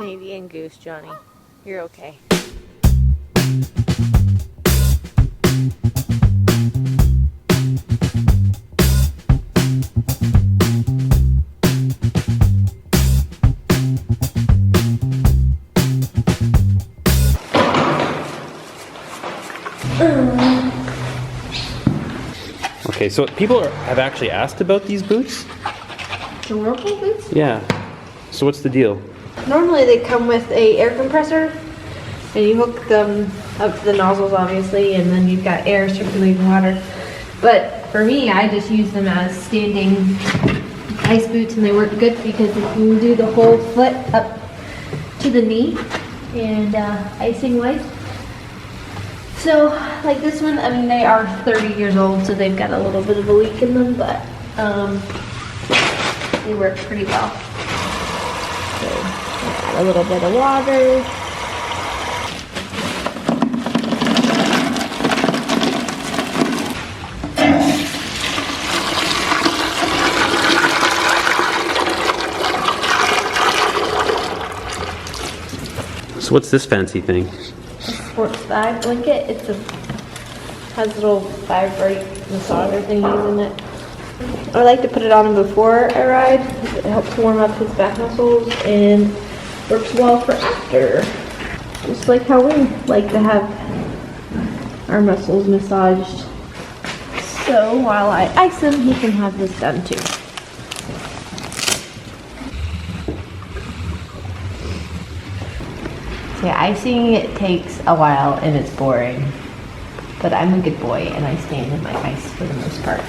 Canadian goose, Johnny. You're okay. Okay, so people have actually asked about these boots? The Whirlpool boots? Yeah. So what's the deal? Normally they come with a air compressor, and you hook them up to the nozzles obviously, and then you've got air circulating water. But for me, I just use them as standing ice boots, and they work good because you can do the whole foot up to the knee and icing wise. So like this one, I mean they are 30 years old, so they've got a little bit of a leak in them, but they work pretty well. So add a little bit of water. So what's this fancy thing? Sports bag blanket. Has little vibrate massager thingies in it. I like to put it on him before I ride. It helps warm up his back muscles and works well for after. Just like how we like to have our muscles massaged. So while I ice him, he can have this done too. Yeah, icing it takes a while and it's boring, but I'm a good boy and I stand in my ice for the most part.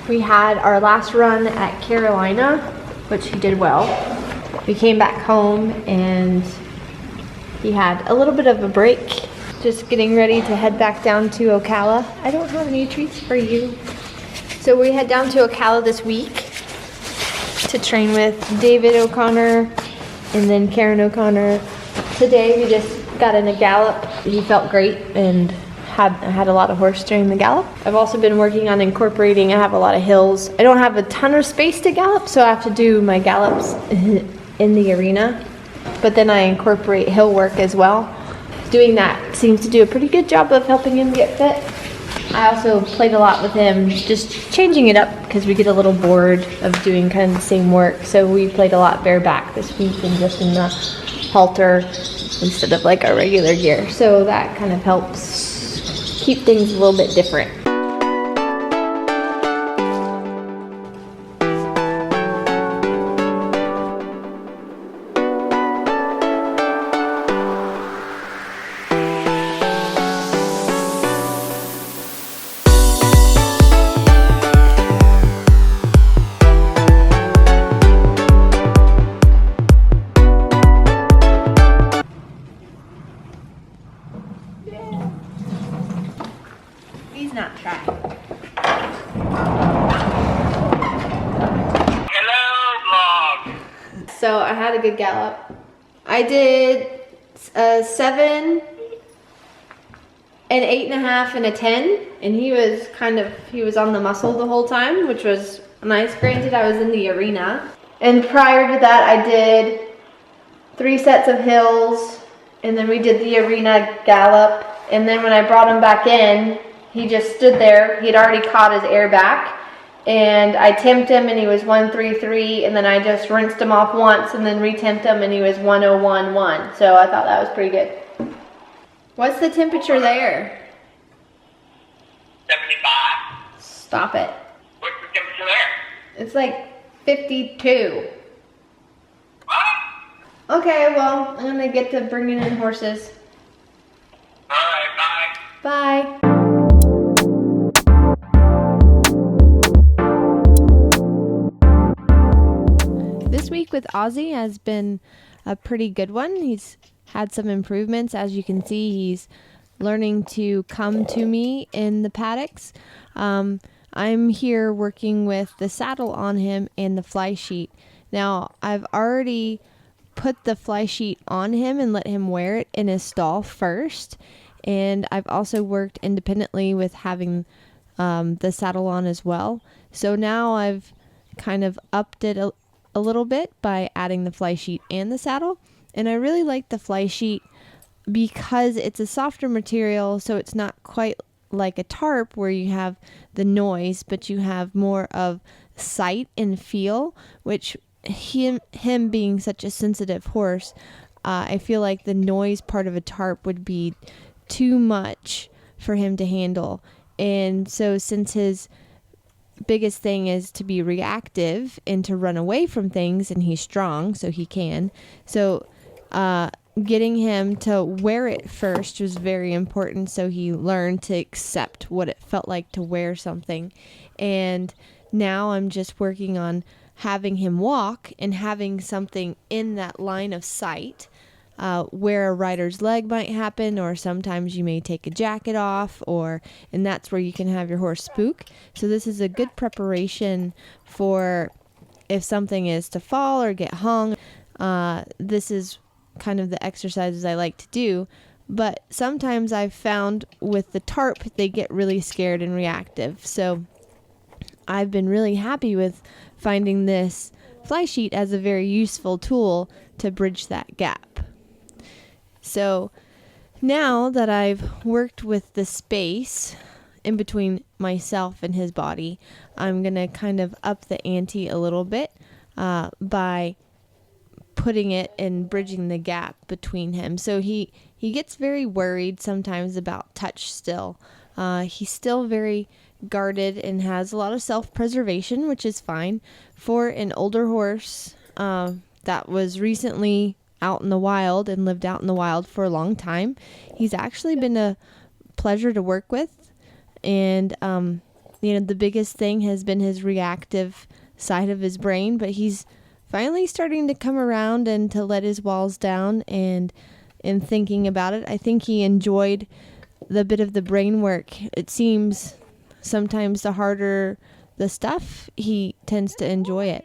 We had our last run at Carolina, which he did well. We came back home and he had a little bit of a break, just getting ready to head back down to Ocala. I don't have any treats for you. So we head down to Ocala this week to train with David O'Connor and then Karen O'Connor. Today we just got in a gallop. He felt great and had a lot of horse during the gallop. I've also been working on incorporating, I have a lot of hills. I don't have a ton of space to gallop, so I have to do my gallops in the arena, but then I incorporate hill work as well. Doing that seems to do a pretty good job of helping him get fit. I also played a lot with him, just changing it up because we get a little bored of doing kind of the same work. So we played a lot bareback this week and just in the halter instead of like our regular gear. So that kind of helps keep things a little bit different. He's not trying. Hello, vlog. So I had a good gallop. I did a 7, an 8.5, and a 10, and he was on the muscle the whole time, which was nice. Granted, I was in the arena, and prior to that, I did 3 sets of hills, and then we did the arena gallop, and then when I brought him back in, he just stood there. He'd already caught his air back, and I temped him and he was 133, and then I just rinsed him off once and then re-temped him and he was 101.1. So I thought that was pretty good. What's the temperature there? 75. Stop it. What's the temperature there? It's like 52. What? Okay, well, I'm gonna get to bringing in horses. Alright, bye. Bye. This week with Ozzie has been a pretty good one. He's had some improvements. As you can see, he's learning to come to me in the paddocks. I'm here working with the saddle on him and the fly sheet. Now, I've already put the fly sheet on him and let him wear it in his stall first. And I've also worked independently with having the saddle on as well. So now I've kind of upped it a little bit by adding the fly sheet and the saddle. And I really like the fly sheet because it's a softer material, so it's not quite like a tarp where you have the noise, but you have more of sight and feel, which him being such a sensitive horse, I feel like the noise part of a tarp would be too much for him to handle. And so since his biggest thing is to be reactive and to run away from things, and he's strong, so he can. So getting him to wear it first was very important, so he learned to accept what it felt like to wear something. And now I'm just working on having him walk and having something in that line of sight where a rider's leg might happen, or sometimes you may take a jacket off, and that's where you can have your horse spook. So this is a good preparation for if something is to fall or get hung. This is kind of the exercises I like to do. But sometimes I've found with the tarp, they get really scared and reactive. So I've been really happy with finding this fly sheet as a very useful tool to bridge that gap. So now that I've worked with the space in between myself and his body, I'm going to kind of up the ante a little bit by putting it and bridging the gap between him. So he gets very worried sometimes about touch still. He's still very guarded and has a lot of self-preservation, which is fine for an older horse that was recently out in the wild and lived out in the wild for a long time. He's actually been a pleasure to work with, and the biggest thing has been his reactive side of his brain, but he's finally starting to come around and to let his walls down and in thinking about it. I think he enjoyed the bit of the brain work. It seems sometimes the harder the stuff, he tends to enjoy it.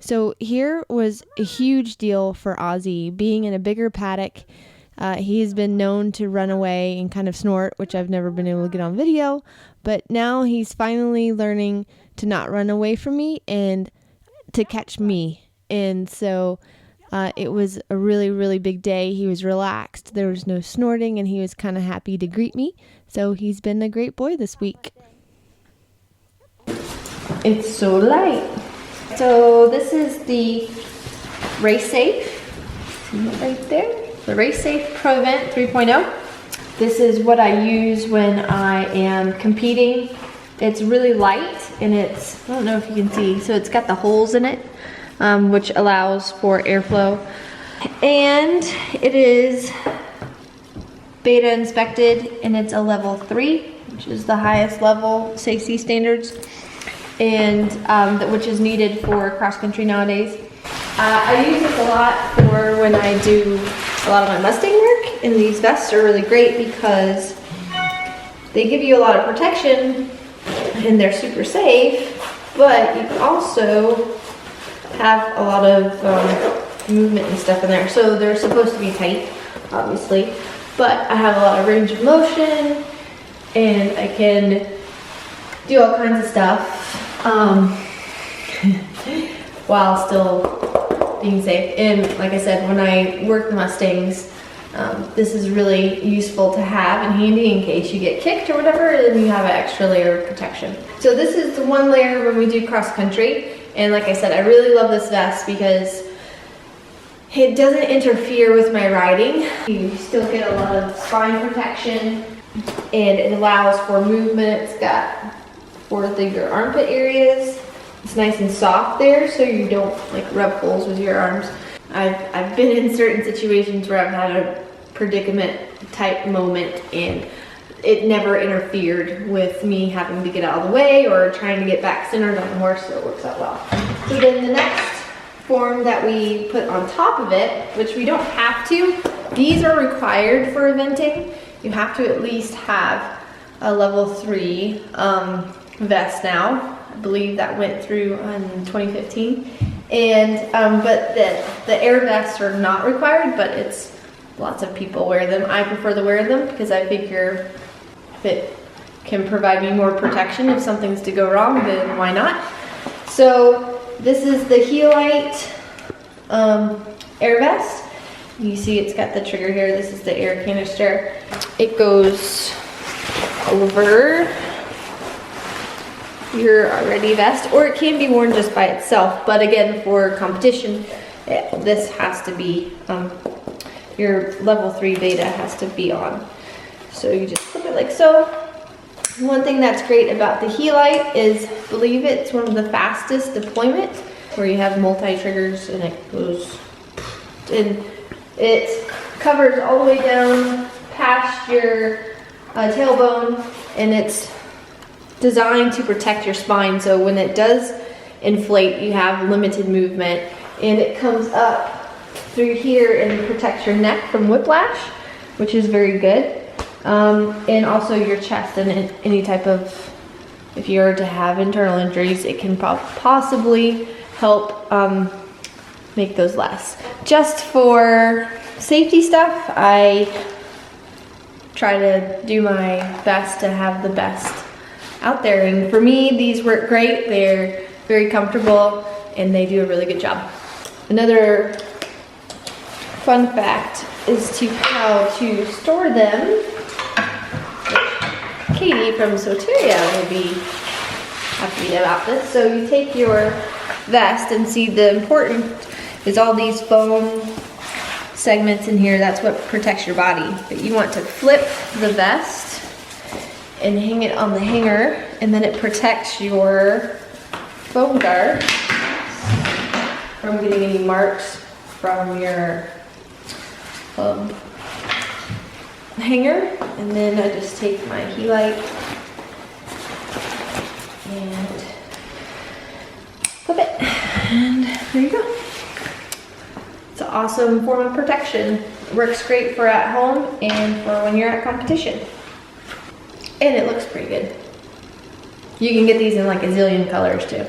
So here was a huge deal for Ozzie. Being in a bigger paddock, he has been known to run away and kind of snort, which I've never been able to get on video. But now he's finally learning to not run away from me and to catch me. And so it was a really, really big day. He was relaxed. There was no snorting, and he was kind of happy to greet me. So he's been a great boy this week. It's so light. So this is the Race Safe, right there, the Race Safe Pro Event 3.0. This is what I use when I am competing. It's really light, and I don't know if you can see, so it's got the holes in it, which allows for airflow. And it is beta inspected, and it's a level 3, which is the highest level safety standards, and which is needed for cross country nowadays. I use this a lot for when I do a lot of my Mustang work, and these vests are really great because they give you a lot of protection and they're super safe, but you can also have a lot of movement and stuff in there. So they're supposed to be tight, obviously, but I have a lot of range of motion and I can do all kinds of stuff while still being safe. And like I said, when I work the Mustangs, this is really useful to have and handy in case you get kicked or whatever, and you have an extra layer of protection. So this is the one layer when we do cross country. And like I said, I really love this vest because it doesn't interfere with my riding. You still get a lot of spine protection, and it allows for movement. It's got for your armpit areas. It's nice and soft there, so you don't like rub holes with your arms. I've been in certain situations where I've had a predicament type moment, and it never interfered with me having to get out of the way or trying to get back centered on the horse, so it works out well. So then the next form that we put on top of it, which we don't have to, these are required for eventing. You have to at least have a level 3 vest now. I believe that went through in 2015. And but the air vests are not required, but it's lots of people wear them. I prefer to wear them because I figure if it can provide me more protection if something's to go wrong, then why not? So this is the Helite air vest. You see it's got the trigger here. This is the air canister. It goes over your already vest, or it can be worn just by itself. But again, for competition, this has to be, your level 3 beta has to be on. So you just flip it like so. One thing that's great about the Helite is, I believe it's one of the fastest deployment, where you have multi-triggers and it goes, and it covers all the way down past your tailbone, and it's designed to protect your spine. So when it does inflate, you have limited movement, and it comes up through here and protects your neck from whiplash, which is very good. And also your chest and any type of, if you were to have internal injuries, it can possibly help make those less. Just for safety stuff, I try to do my best to have the best out there. And for me, these work great. They're very comfortable and they do a really good job. Another fun fact is to how to store them. Katie from Soteria will be happy about this. So you take your vest, and see, the important is all these foam segments in here. That's what protects your body. But you want to flip the vest and hang it on the hanger, and then it protects your foam guard from getting any marks from your hanger. And then I just take my Helite and flip it, and there you go. It's an awesome form of protection. It works great for at home and for when you're at competition. And it looks pretty good. You can get these in like a zillion colors too.